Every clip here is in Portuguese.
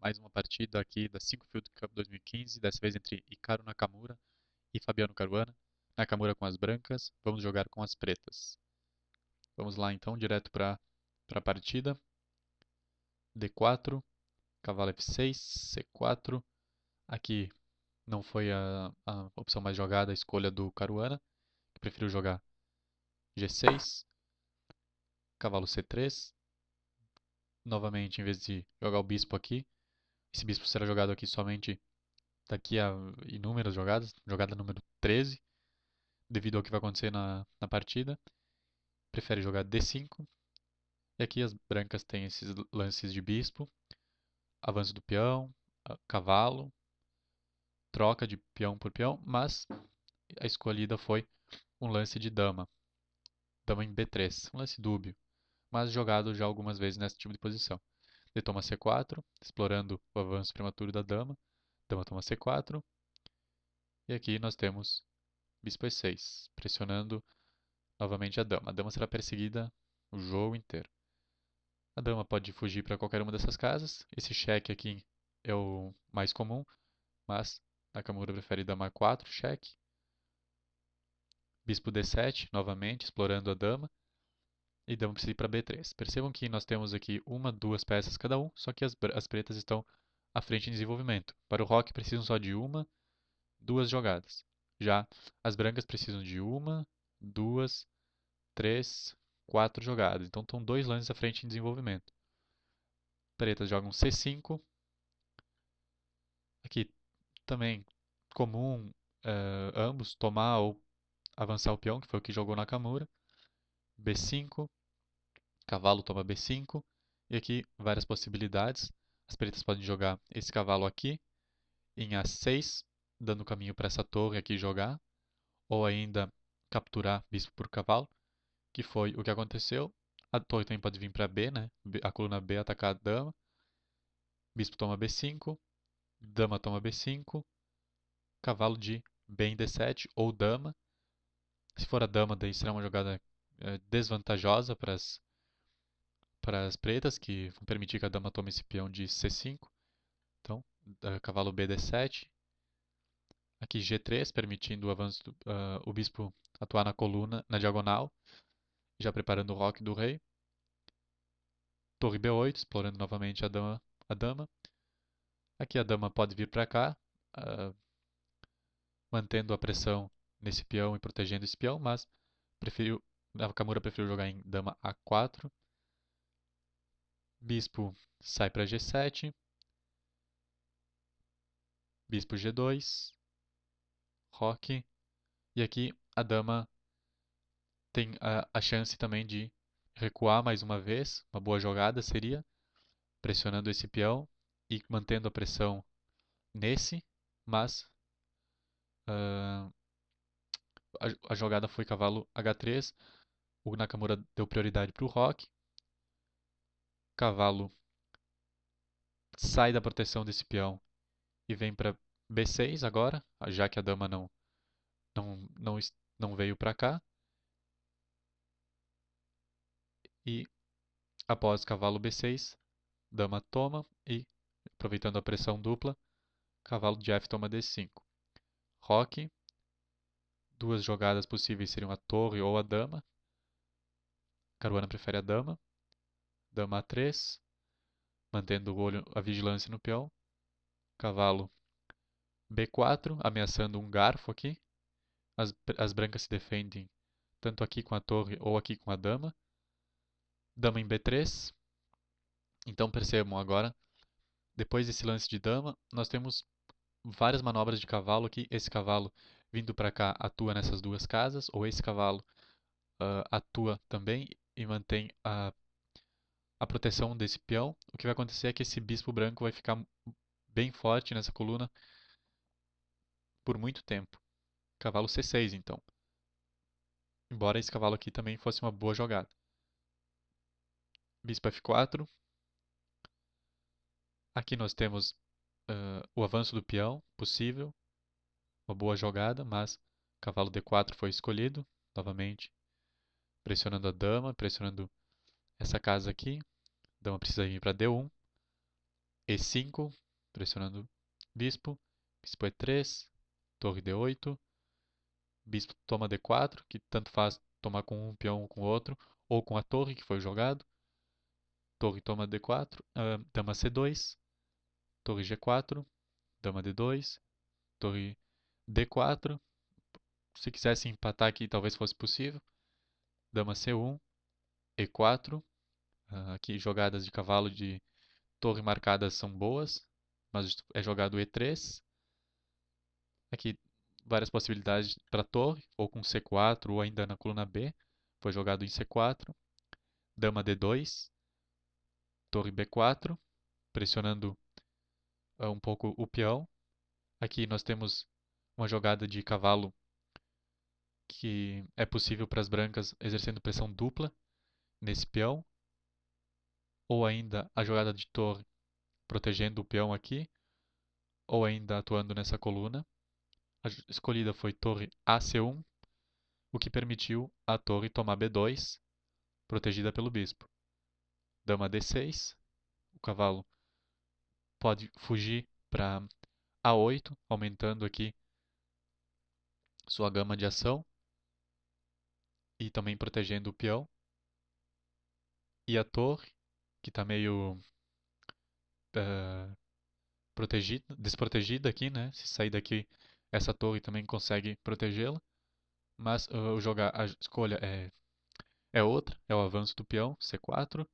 mais uma partida aqui da 5 Field Cup 2015, dessa vez entre Hikaru Nakamura e Fabiano Caruana. Nakamura com as brancas, vamos jogar com as pretas. Vamos lá então, direto para a partida. D4, cavalo F6, C4. Aqui não foi a opção mais jogada, a escolha do Caruana, que preferiu jogar G6, cavalo C3. Novamente, em vez de jogar o bispo aqui, esse bispo será jogado aqui somente daqui a inúmeras jogadas, jogada número 13, devido ao que vai acontecer na partida. Prefere jogar D5. E aqui as brancas têm esses lances de bispo, avanço do peão, cavalo, troca de peão por peão, mas a escolhida foi um lance de dama, dama em B3, um lance dúbio, mas jogado já algumas vezes nesse tipo de posição. D toma C4, explorando o avanço prematuro da dama, dama toma C4, e aqui nós temos bispo E6, pressionando novamente a dama. A dama será perseguida o jogo inteiro. A dama pode fugir para qualquer uma dessas casas. Esse cheque aqui é o mais comum, mas Nakamura prefere dama A4, cheque. Bispo D7, novamente, explorando a dama. E dama precisa ir para B3. Percebam que nós temos aqui uma, duas peças cada um, só que as pretas estão à frente em desenvolvimento. Para o roque precisam só de uma, duas jogadas. Já as brancas precisam de uma, duas, três, quatro jogadas. Então estão dois lances à frente em desenvolvimento. Pretas jogam C5. Aqui também comum ambos tomar ou avançar o peão, que foi o que jogou Nakamura. B5, cavalo toma B5. E aqui várias possibilidades. As pretas podem jogar esse cavalo aqui em A6, dando caminho para essa torre aqui jogar. Ou ainda capturar bispo por cavalo, que foi o que aconteceu. A torre também pode vir para B, né? A coluna B atacar a dama. Bispo toma B5, dama toma B5, cavalo de B em D7 ou dama. Se for a dama, daí será uma jogada desvantajosa para as pretas, que vão permitir que a dama tome esse peão de C5. Então, cavalo B D7. Aqui G3, permitindo o avanço o bispo atuar na coluna, na diagonal, já preparando o roque do rei. Torre B8, explorando novamente a dama. Aqui a dama pode vir para cá, uh, mantendo a pressão nesse peão e protegendo esse peão, mas Nakamura preferiu jogar em dama A4. Bispo sai para G7. Bispo G2. Roque. E aqui a dama tem a chance também de recuar mais uma vez. Uma boa jogada seria pressionando esse peão e mantendo a pressão nesse, mas uh, a jogada foi cavalo H3. O Nakamura deu prioridade para o roque. Cavalo sai da proteção desse peão e vem para B6 agora, já que a dama não, não, não veio para cá. E após cavalo B6, dama toma e, aproveitando a pressão dupla, cavalo de F toma D5. Roque, duas jogadas possíveis seriam a torre ou a dama. Caruana prefere a dama. Dama A3, mantendo o olho, a vigilância no peão. Cavalo B4, ameaçando um garfo aqui. As brancas se defendem tanto aqui com a torre ou aqui com a dama. Dama em B3. Então percebam agora, depois desse lance de dama, nós temos várias manobras de cavalo aqui. Esse cavalo vindo para cá atua nessas duas casas, ou esse cavalo atua também e mantém a proteção desse peão. O que vai acontecer é que esse bispo branco vai ficar bem forte nessa coluna por muito tempo. Cavalo C6, então. Embora esse cavalo aqui também fosse uma boa jogada. Bispo F4. Aqui nós temos o avanço do peão possível. Uma boa jogada, mas cavalo D4 foi escolhido. Novamente, pressionando a dama, pressionando essa casa aqui. A dama precisa vir para D1. E5, pressionando bispo. Bispo E3, torre D8. Bispo toma D4, que tanto faz tomar com um peão ou com o outro, ou com a torre que foi jogado. Torre toma D4, dama C2, torre G4, dama D2, torre D4. Se quisesse empatar aqui, talvez fosse possível. Dama C1, E4. Aqui jogadas de cavalo de torre marcadas são boas, mas é jogado E3. Aqui várias possibilidades para torre, ou com C4, ou ainda na coluna B. Foi jogado em C4. Dama D2, torre B4, pressionando um pouco o peão. Aqui nós temos uma jogada de cavalo que é possível para as brancas exercendo pressão dupla nesse peão, ou ainda a jogada de torre protegendo o peão aqui, ou ainda atuando nessa coluna. A escolhida foi torre AC1, o que permitiu a torre tomar B2, protegida pelo bispo. Dama D6, o cavalo pode fugir para A8, aumentando aqui sua gama de ação e também protegendo o peão. E a torre, que está meio desprotegida aqui, né? Se sair daqui, essa torre também consegue protegê-la. Mas a escolha é outra, é o avanço do peão, C4.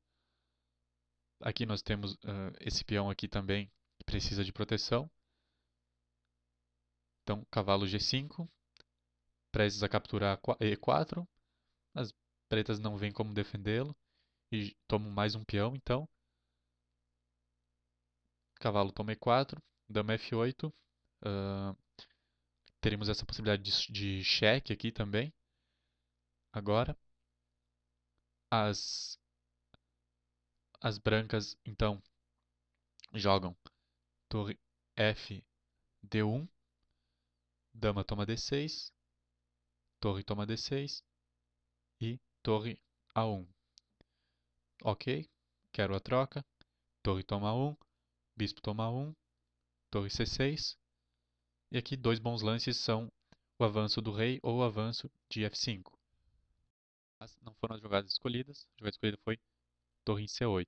Aqui nós temos esse peão aqui também, que precisa de proteção. Então, cavalo G5, prestes a capturar E4. As pretas não veem como defendê-lo e tomam mais um peão, então. Cavalo toma E4, dama F8. Uh, Teremos essa possibilidade de cheque aqui também. Agora, as, as brancas, então, jogam torre F, D1, dama toma D6, torre toma D6 e torre A1. Ok, quero a troca. Torre toma 1, bispo toma 1, torre C6. E aqui dois bons lances são o avanço do rei ou o avanço de F5. Mas não foram as jogadas escolhidas. A jogada escolhida foi torre em C8.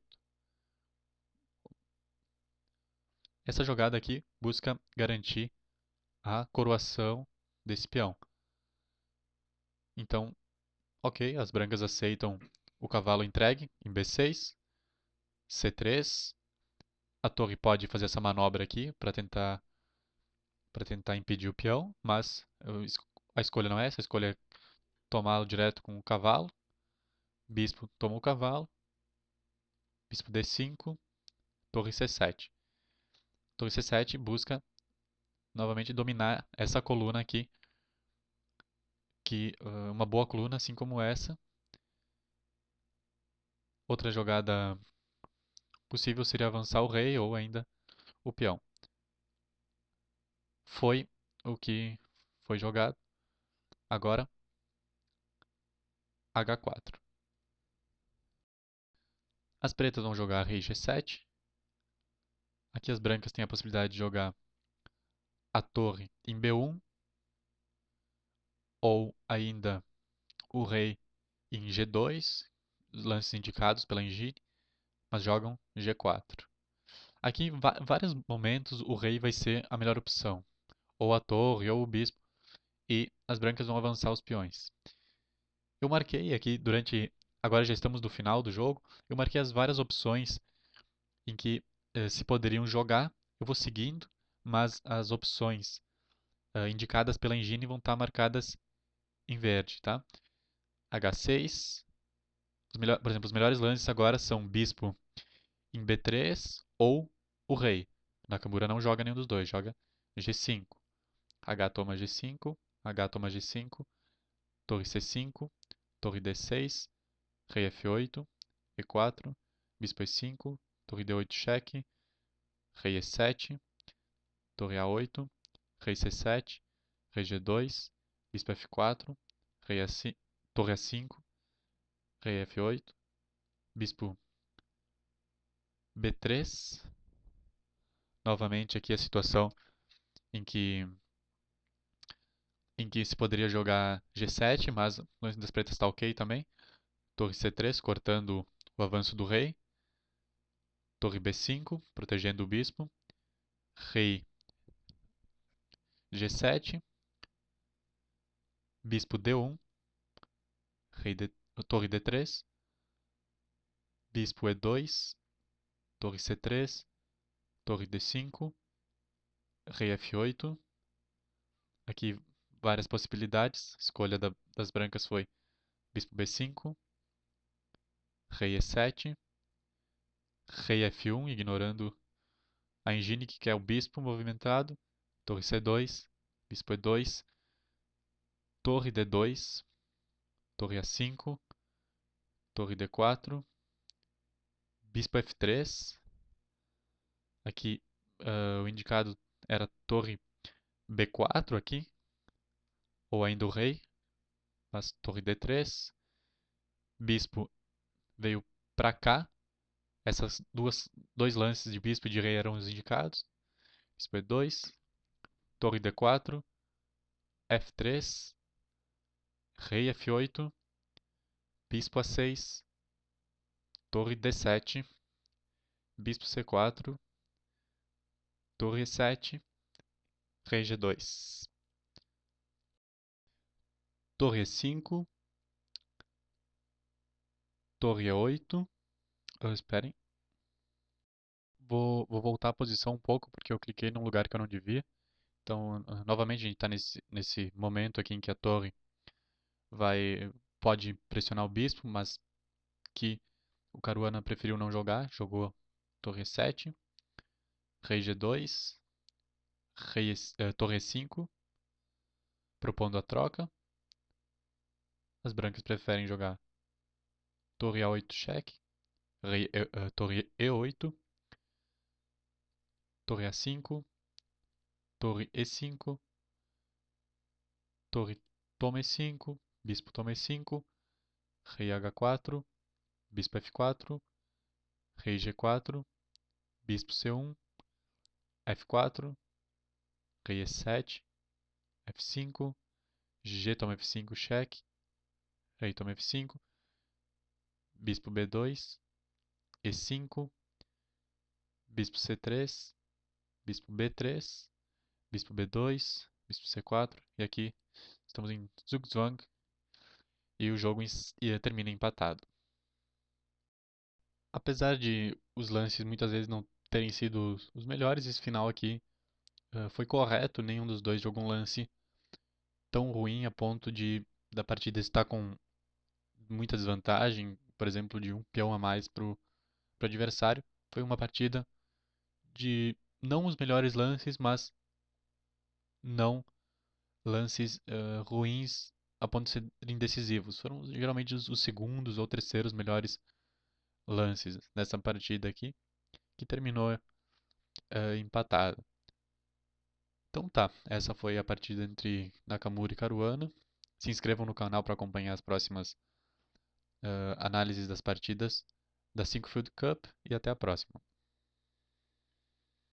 Essa jogada aqui busca garantir a coroação desse peão. Então, ok, as brancas aceitam o cavalo entregue em B6, C3. A torre pode fazer essa manobra aqui para tentar impedir o peão, mas a escolha não é essa, a escolha é tomá-lo direto com o cavalo. Bispo toma o cavalo, bispo D5, torre C7. Torre C7 busca novamente dominar essa coluna aqui, que uma boa coluna, assim como essa. Outra jogada possível seria avançar o rei ou ainda o peão. Foi o que foi jogado. Agora, H4. As pretas vão jogar rei G7. Aqui as brancas têm a possibilidade de jogar a torre em B1 ou ainda o rei em G2, lances indicados pela engine, mas jogam G4. Aqui, em vários momentos, o rei vai ser a melhor opção, ou a torre ou o bispo, e as brancas vão avançar os peões. Eu marquei aqui agora já estamos no final do jogo, eu marquei as várias opções em que se poderiam jogar. Eu vou seguindo, mas as opções indicadas pela engine vão estar marcadas em verde, tá? H6. Por exemplo, os melhores lances agora são bispo em B3 ou o rei. Nakamura não joga nenhum dos dois, joga G5. H toma G5, H toma G5, torre C5, torre D6, rei F8, E4, bispo E5, torre D8 cheque, rei E7, torre A8, rei C7, rei G2, bispo F4, torre A5, rei F8, bispo B3, novamente aqui a situação em que, em que se poderia jogar G7, mas o lance das pretas está ok também. Torre C3, cortando o avanço do rei. Torre B5, protegendo o bispo. Rei G7. Bispo D1. Torre D3. Bispo E2. Torre C3. Torre D5. Rei F8. Aqui várias possibilidades. A escolha das brancas foi Bispo B5. Rei E7. Rei F1, ignorando a engine que quer o bispo movimentado. Torre C2. Bispo E2. Torre D2. Torre A5. Torre D4. Bispo F3. Aqui o indicado era torre B4 aqui, ou ainda o rei, mas torre D3. Bispo veio para cá. Essas dois lances de bispo e de rei eram os indicados. Bispo E2, torre D4, F3, rei F8, bispo A6, torre D7, bispo C4, torre E7, rei G2. Torre E5, torre E8. Esperem. Vou voltar a posição um pouco porque eu cliquei num lugar que eu não devia. Então, novamente, a gente está nesse momento aqui em que a torre pode pressionar o bispo, mas que o Caruana preferiu não jogar. Jogou torre E7, rei G2, torre E5, propondo a troca. As brancas preferem jogar torre A8 cheque, torre E8, torre A5, torre E5, torre toma E5, bispo toma E5, rei H4, bispo F4, rei G4, bispo C1, F4, rei E7, F5, G toma F5, cheque, rei toma F5, bispo B2, E5, bispo C3, bispo B3, bispo B2, bispo C4, e aqui estamos em Zugzwang e o jogo termina empatado. Apesar de os lances muitas vezes não terem sido os melhores, esse final aqui foi correto, nenhum dos dois jogou um lance tão ruim a ponto de da partida estar com muita desvantagem, por exemplo, de um peão a mais para o adversário. Foi uma partida de não os melhores lances, mas não lances ruins a ponto de serem decisivos. Foram geralmente os segundos ou terceiros melhores lances nessa partida aqui, que terminou empatada. Então tá, essa foi a partida entre Nakamura e Caruana. Se inscrevam no canal para acompanhar as próximas análises das partidas da 5 Field Cup e até a próxima.